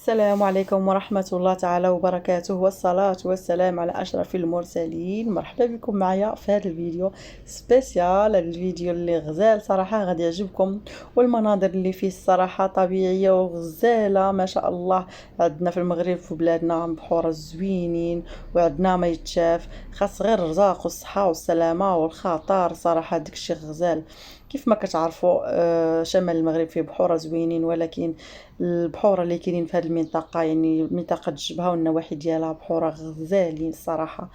السلام عليكم ورحمة الله تعالى وبركاته، والصلاة والسلام على أشرف المرسلين. مرحبا بكم معايا في هذا الفيديو سبيسيال. هذا الفيديو اللي غزال صراحة غادي يعجبكم، والمناظر اللي فيه الصراحة طبيعية وغزالة ما شاء الله. عندنا في المغرب في بلادنا بحور زوينين، وعندنا ما يتشاف، خاص غير الرزاق والصحة والسلامة والخاطر. صراحة داكشي غزال. كيف ما كتعرفوا شمال المغرب فيه بحور زوينين، ولكن البحور اللي كاينين في هذه المنطقه يعني منطقه الجبهه والنواحي ديالها بحور غزالين الصراحه،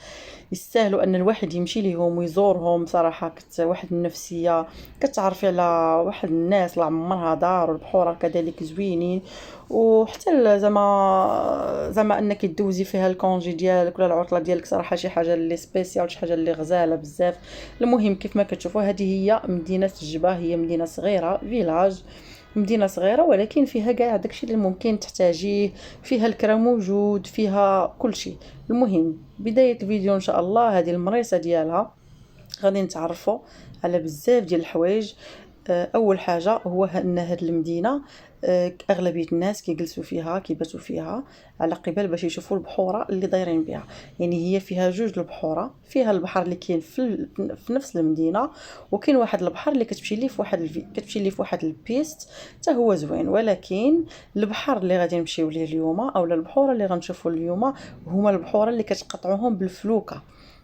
يستاهلوا ان الواحد يمشي ليهم ويزورهم. صراحه واحد النفسيه كتعرفي على واحد الناس لا عمرها دار، والبحور كذلك زوينين. وحتى زعما انك دوزي فيها الكونجي ديالك ولا العطله ديالك، صراحه شي حاجه اللي سبيسيال، شي حاجه اللي غزاله بزاف. المهم كيف ما كتشوفوا هذه هي مدينه الجبهه، هي مدينه صغيره فيلاج، مدينة صغيرة ولكن فيها كاع داكشي اللي ممكن تحتاجيه، فيها الكرا موجود، فيها كل شيء. المهم بداية الفيديو ان شاء الله هذه المريسة ديالها غادي نتعرفوا على بزاف ديال الحوايج. اول حاجه هو ان هذه المدينه اغلبيه الناس كيجلسوا فيها كيباتوا فيها على قبال باش يشوفوا البحوره اللي دايرين بها. يعني هي فيها جوج البحوره، فيها البحر اللي كاين في نفس المدينه، وكاين واحد البحر اللي كتمشي ليه في واحد كتمشي ليه في واحد البيست حتى هو زوين. ولكن البحر اللي غادي نمشيو ليه اليوم اولا البحوره اللي غنشوفوا اليوم هما البحوره اللي كتقطعوهم بالفلوكه.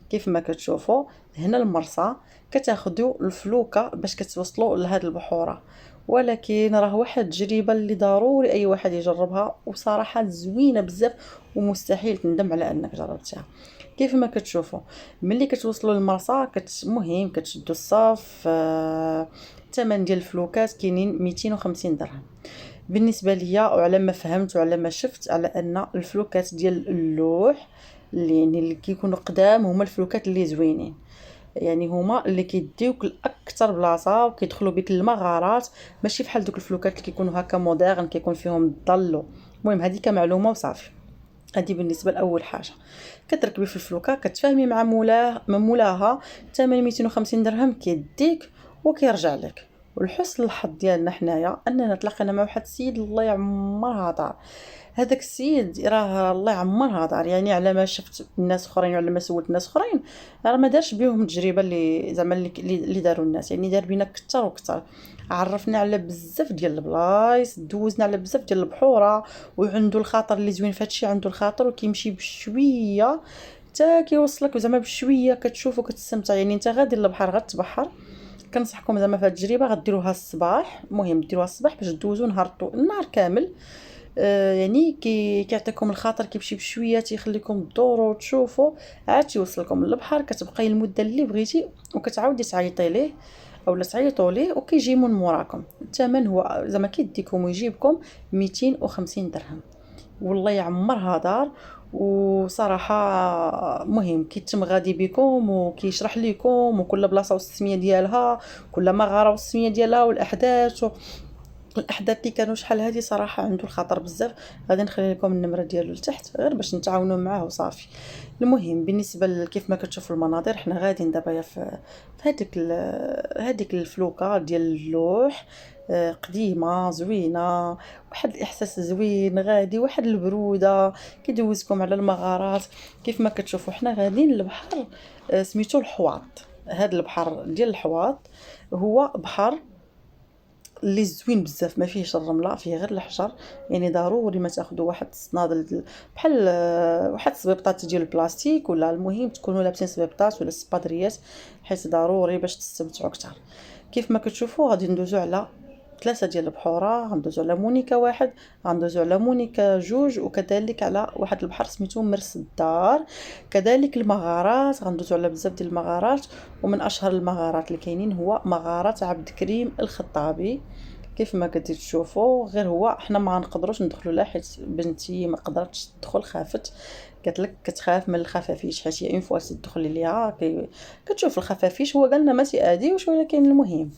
كيف ما كتشوفوا هنا المرسى كتاخدوا الفلوكه باش كتوصلوا لهاد البحوره. ولكن راه واحد التجربه اللي ضروري اي واحد يجربها، وصراحه زوينه بزاف ومستحيل تندم على انك جربتها. كيف ما كتشوفوا ملي كتوصلوا للمرسى مهم كتشدوا الصاف. الثمن ديال الفلوكات كاينين 250 درهم. بالنسبه ليا وعلى ما فهمت وعلى ما شفت على ان الفلوكات ديال اللوح اللي كيكونوا قدام هما الفلوكات اللي زوينين، يعني هما اللي كيديوك لاكثر بلاصه وكيدخلوا بك المغارات، ماشي بحال دوك الفلوكات اللي كيكونوا هكا مودرن كيكون فيهم الظل. المهم هذه كمعلومه وصافي. هذه بالنسبه لاول حاجه. كتركبي في الفلوكه كتفاهمي مع مولاها ثمن 250 درهم كيديك وكيرجع لك. ولحسن الحظ ديالنا حنايا اننا تلاقينا مع واحد السيد الله يعمرها دار. هذاك السيد راه الله يعمرها دار، يعني على ما شفت الناس اخرين وعلى ما سولت الناس اخرين راه ما دارش بهم التجربه اللي زعما اللي داروا الناس. يعني دار بينا كثر وكثر، عرفنا على بزاف ديال البلايص، دوزنا على بزاف ديال البحوره، وعنده الخاطر اللي زوين فهادشي، عنده الخاطر وكيمشي بشويه حتى كيوصلك زعما بشويه كتشوف وكتستمتع. يعني انت غادي للبحر غتبحر. كنصحكم زعما في هذه التجربه غديروها الصباح، المهم ديروها الصباح باش دوزوا النهار كامل. يعني كيعطيكم الخاطر كيمشي بشويه تيخليكم تدوروا وتشوفوا عاد تيوصلكم للبحر. كتبقاي المده اللي بغيتي وكتعاودي تعيطي ليه اولا تعيطوا ليه وكيجي من موراكم. الثمن هو زعما كيديكم ويجيبكم 250 درهم. والله يعمرها دار. وصراحه مهم كيتم غادي بكم وكيشرح لكم، وكل بلاصه والسميه ديالها، كل مغاره والسميه ديالها والاحداث الاحداث اللي كانوا شحال هذه. صراحه عنده الخطر بزاف. غادي نخلي لكم النمره ديالو لتحت غير باش نتعاونوا معاه وصافي. المهم بالنسبه كيف ما كتشوفوا المناظر حنا غاديين دابا في هذيك الفلوكه ديال اللوح. قديمه زوينه، واحد الاحساس زوين غادي، واحد البروده كيدوزكم على المغارات. كيف ما كتشوفوا حنا غاديين للبحر سميتو الحواض. هذا البحر ديال الحواض هو بحر اللي زوين بزاف، ما فيهش الرمله، فيه غير الحجر. يعني ضروري ما تاخذوا واحد الصنادل بحال واحد الصبيبطات ديال البلاستيك، ولا المهم تكونوا لابسين صبيبطات ولا السبادريات، حيت ضروري باش تستمتعوا اكثر. كيف ما كتشوفوا غادي ندوزو على ثلاثه ديال البحوره، غندوزو على مونيكا واحد، غندوزو على مونيكا جوج، وكذلك على واحد البحر سميتو مرس الدار. كذلك المغارات غندوزو على بزاف ديال المغارات، ومن اشهر المغارات اللي كاينين هو مغاره عبد الكريم الخطابي. كيف ما كنتي تشوفوا غير هو حنا ما نقدروش ندخلوا لا حيت بنتي ما قدرتش تدخل، خافت، قالت لك كتخاف من الخفافيش، حيت هي اون فوا تدخلي ليها كتشوف الخفافيش. هو قالنا ما تياديوش، ولكن المهم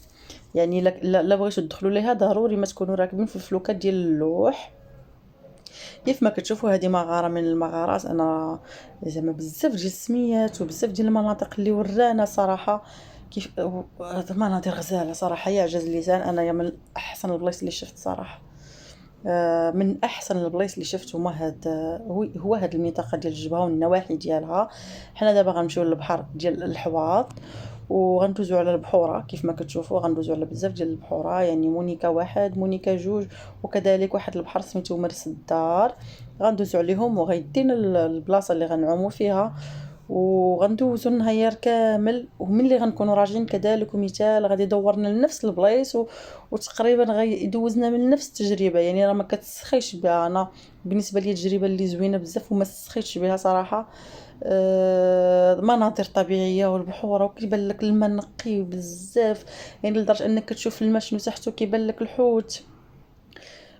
يعني لا بغيتو تدخلوا ليها ضروري ما تكونوا راكبين في الفلوكات ديال اللوح. كيف ما كتشوفوا هذه مغاره من المغارات، انا زعما بزاف ديال السميات وبزاف ديال المناطق اللي ورانا صراحه. كيف مناظر غزاله صراحه يعجز اللسان. انا يا من احسن البلايص اللي شفت صراحه. من احسن البلايص اللي شفتهم هو هاد المنطقه ديال الجبهه والنواحي ديالها. حنا دابا غنمشيو للبحر ديال الحواض وغندوزو على البحوره. كيف ما كتشوفوا غندوزو على بزاف ديال البحوره، يعني مونيكا واحد، مونيكا جوج، وكذلك واحد البحر سميتو مرس الدار. غندوزو عليهم وغيدينا البلاصه اللي غنعومو فيها، وغندوزو النهار كامل. وملي غنكونوا راجعين كذلك مثال غادي يدورنا لنفس البلايص وتقريبا غيدوزنا من نفس التجربه. يعني راه ما كتسخيش بها. انا بالنسبه لي تجربه اللي زوينه بزاف وما سخيتش بها صراحه. مناظر طبيعيه والبحور وكيبان لك الماء نقي بزاف، يعني لدرجه انك كتشوف الماء شنو تحته كيبان لك الحوت.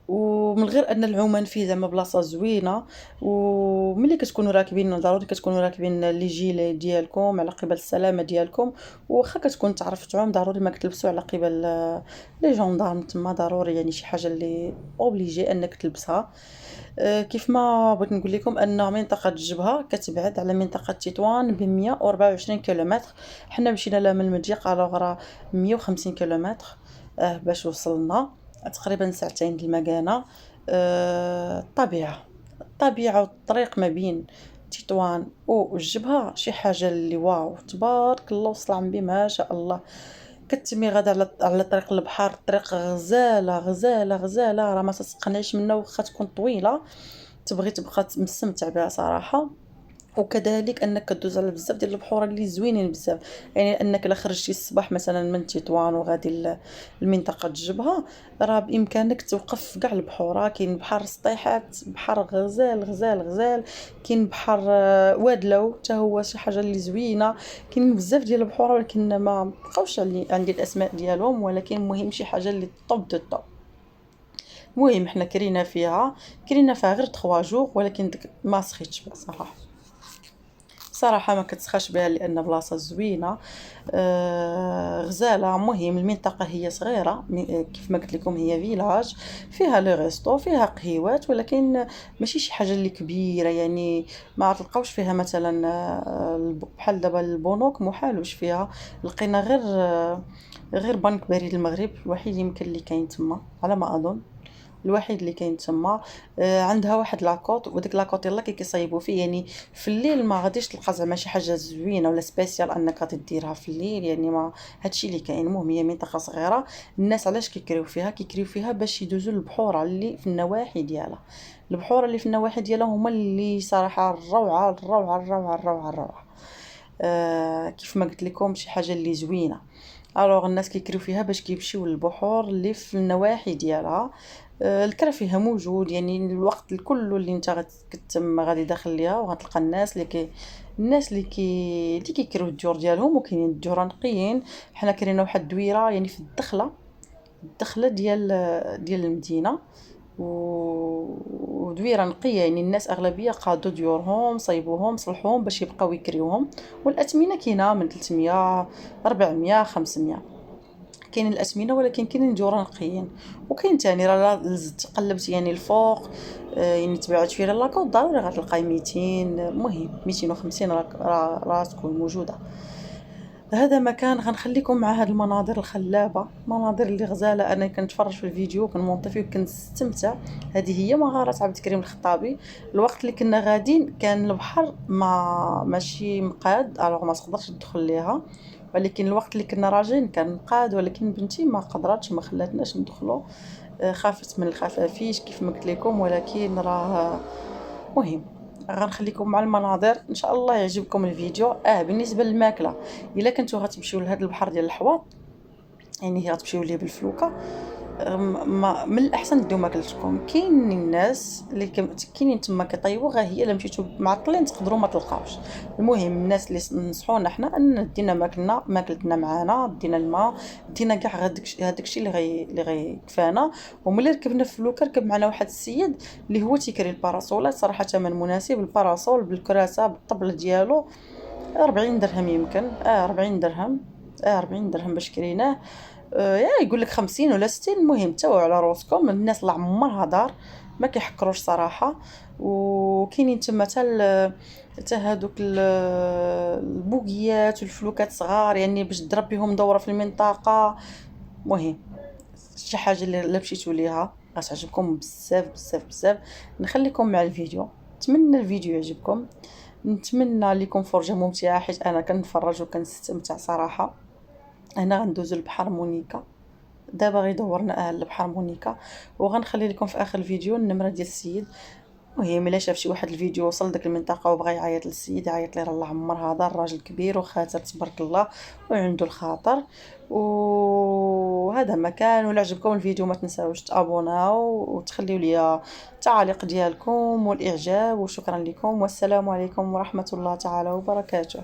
ومن غير ان العومان فيه زعما بلاصه زوينه. وملي كتكونوا راكبين ضروري كتكونوا راكبين لي جيلي ديالكم على قبل السلامه ديالكم. واخا كتكون تعرف تعوم ضروري ما كتلبسوا على قبل لي جوندارم تما، ضروري يعني شي حاجه اللي اوبليجي انك تلبسها. كيف ما بغيت نقول لكم ان منطقه الجبهه كتبعد على منطقه تطوان ب 124 كيلومتر. حنا مشينا لها من المضيق على غرا 150 كيلومتر باش وصلنا تقريبا ساعتين د المكانه. الطبيعه والطريق ما بين تطوان والجبهه شي حاجه اللي واو تبارك الله وصل بي ما شاء الله. كتمي غادا على طريق البحر، الطريق غزاله غزاله غزاله، راه ما تسقناش منها واخا تكون طويله، تبغي تبقى مستمتع بها صراحه. وكذلك انك كدوز على بزاف ديال البحور اللي زوينين بزاف. يعني انك الا خرجتي الصباح مثلا من تطوان وغادي المنطقه الجبهه، راه بامكانك توقف في كاع البحور. كاين بحر سطيحات، بحر غزال غزال غزال، كاين بحر وادلو حتى هو شي حاجه اللي زوينه. كاين بزاف ديال البحور ولكن ما بقاوش عندي الاسماء ديالهم، ولكن المهم شي حاجه اللي طوب دو طوب. المهم حنا كرينا فيها غير 3 جوغ، ولكن ما سخيتش بها صراحه ما كتسخاش بها لان بلاصه زوينه غزاله. مهم المنطقه هي صغيره، كيف ما قلت لكم هي فيلاج فيها لي ريستو فيها قهيوات، ولكن ماشي شي حاجه اللي كبيره. يعني ما تلقاوش فيها مثلا بحال دابا البنوك محالوش فيها. لقينا غير بنك بريد المغرب الوحيد يمكن اللي كاين تما على ما اظن، الوحيد اللي كاين تما. عندها واحد لاكوط، وديك لاكوط يلا كيصايبوا فيه. يعني في الليل ما غاديش تلقى زعما شي حاجه زوينه ولا سبيسيال انك غادي ديرها في الليل. يعني ما هادشي اللي كاين. المهم هي منطقه صغيره. الناس علاش كيكريو فيها باش يدوزوا البحور اللي في النواحي ديالها. البحور اللي في النواحي ديالها هما اللي صراحه الروعه الروعه الروعه الروعه الروعه. كيف ما قلت لكم شي حاجه اللي زوينه. الوغ الناس كيكريو فيها باش كيمشيو للبحور اللي في النواحي ديالها. الكرا فيها موجود، يعني الوقت الكل اللي انت كتم غادي داخل ليها وغتلقى الناس اللي كيكريو الديور ديالهم، وكاينين الديور نقيين. حنا كرينا واحد الدويره يعني في الدخله ديال المدينه، ودويره نقيه. يعني الناس اغلبيه قادوا ديورهم صايبوهم صلحوهم باش يبقاو يكريوهم. والاثمنه كاينه من 300 400 500. كاين الاثمنه ولكن كاينين ديور نقيين. وكاين ثاني راه لزت قلبت يعني الفوق يعني تبعت فيه لاكوط ضروري غتلقاي 200 المهم 250 راه تكون موجوده. هذا مكان غنخليكم مع هاد المناظر الخلابه، مناظر اللي غزاله. انا كنتفرج في الفيديو كنمونطي فيه وكنستمتع. هذه هي مغاره عبد الكريم الخطابي. الوقت اللي كنا غادين كان البحر ماشي مقاد، الوغ ما تقدرش تدخل ليها. ولكن الوقت اللي كنا راجعين كان مقاد، ولكن بنتي ما قدرتش ما خلاتناش ندخلوا. خافت من الخفافيش كيف ما قلت لكم. ولكن راه مهم غنخليكم مع المناظر ان شاء الله يعجبكم الفيديو. بالنسبه للماكله، الا كنتو غتمشيو لهذا البحر ديال الحواض يعني هي غتمشيو ليه بالفلوكه، من الاحسن ديو ماكلتكم. كاين الناس اللي كاينين تما كيطيبوا، غير هي الا مشيتو معطلين تقدروا ما تلقاوش. المهم الناس اللي نصحونا حنا ان دينا ماكلتنا معانا، دينا الماء، دينا كاع هذاك الشيء اللي غيكفانا. وملي ركبنا في الفلوكه ركب معنا واحد السيد اللي هو تيكري الباراسولات صراحه ثمن مناسب. الباراسول بالكراسه بالطبله ديالو 40 درهم يمكن 40 درهم 40 درهم باش كريناه. يقول لك 50 ولا 60. المهم تاو على روسكم. الناس اللي عمرها دار ما كيحكروش صراحه. وكاينين تما حتى هذوك البوقيات والفلوكات صغار، يعني باش تضرب بهم دوره في المنطقه. مهم شي حاجه اللي مشيتوا ليها غتعجبكم بزاف بزاف بزاف. نخليكم مع الفيديو، نتمنى الفيديو يعجبكم، نتمنى لكم فرجه ممتعه حيت انا كنتفرج وكنستمتع صراحه. هنا غندوزو البحر مونيكا، دابا غيدورنا البحر مونيكا، وغنخلي لكم في اخر الفيديو النمره ديال السيد. المهم الا شاف شي واحد الفيديو وصل ديك المنطقه وبغى يعيط للسيد يعيط ليه راه الله عمر هذا الراجل كبير وخاتر تبارك الله وعنده الخاطر. وهذا مكان. ولا عجبكم الفيديو ما تنساوش تابوناو وتخليوا لي التعاليق ديالكم والاعجاب، وشكرا لكم والسلام عليكم ورحمه الله تعالى وبركاته.